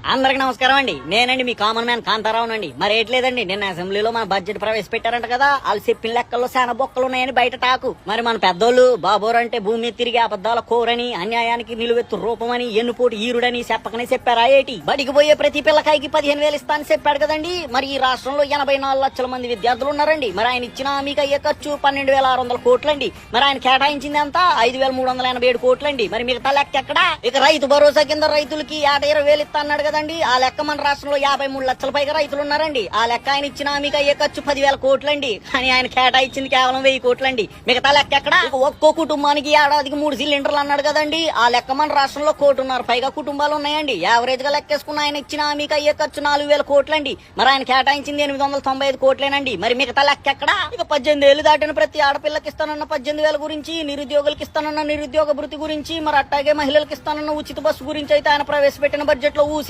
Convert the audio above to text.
అందరికి నమస్కారం అండి. నేనండి మీ కామన్ మ్యాన్ కాంతారావునండి. మరి ఏట్లేదండి, నిన్న అసెంబ్లీలో మన బడ్జెట్ ప్రవేశపెట్టారంట కదా. వాళ్ళు చెప్పిన లెక్కల్లో శానా బొక్కలు ఉన్నాయని బయట టాకు. మరి మన పెద్దోళ్ళు బాబోరు అంటే భూమి మీద తిరిగి అబద్దాల కోరని, అన్యాయానికి నిలువెత్తు రూపమని, ఎన్నుపోటు ఈరుడని చెప్పకనే చెప్పారా ఏటి? బడికి పోయే ప్రతి పిల్లకాయకి 15,000 ఇస్తానని చెప్పాడు కదండి. మరి ఈ రాష్ట్రంలో 84 లక్షల మంది విద్యార్థులు ఉన్నారండి. మరి ఆయన ఇచ్చిన మీకు అయ్యే ఖర్చు 12,600 కోట్లండి. మరి ఆయన కేటాయించింది అంతా 5,387 కోట్లండి. మరి మిగతా లెక్క ఎక్కడా? ఇక రైతు భరోసా కింద రైతులకి 20,000 ఇస్తా అన్నాడు కదండి. ఆ లెక్క మన రాష్ట్రంలో 53 లక్షల పైగా రైతులు ఉన్నారండి. ఆ లెక్క ఆయన ఇచ్చిన మీకు అయ్యే ఖర్చు 10,000 కోట్లండి. కానీ ఆయన కేటాయించింది కేవలం 1000 కోట్లండి. మిగతా లెక్క ఎక్కడ? ఒక్కో కుటుంబానికి ఏడాదికి 3 సిలిండర్లు అన్నాడు కదండి. ఆ లెక్క మన రాష్ట్రంలో 1,500,000 పైగా కుటుంబాలు ఉన్నాయండి. యావరేజ్ గా లెక్కేసుకున్న ఆయన ఇచ్చిన మీకు అయ్యే ఖర్చు 4,000 కోట్లండి. మరి ఆయన కేటాయించింది 895 కోట్లేనండి. మరి మిగతా లెక్క ఎక్కడ? ఇక 18 ఏళ్లు దాటిన ప్రతి ఆడపిల్లకి ఇస్తానన్న 18,000 గురించి, నిరుద్యోగులకి ఇస్తానన్న నిరుద్యోగ భృతి గురించి, మరి అట్టాగే మహిళలకు ఇస్తానన్న ఉచిత బస్సు గురించి అయితే ఆయన ప్రవేశపెట్టిన బడ్జెట్ లో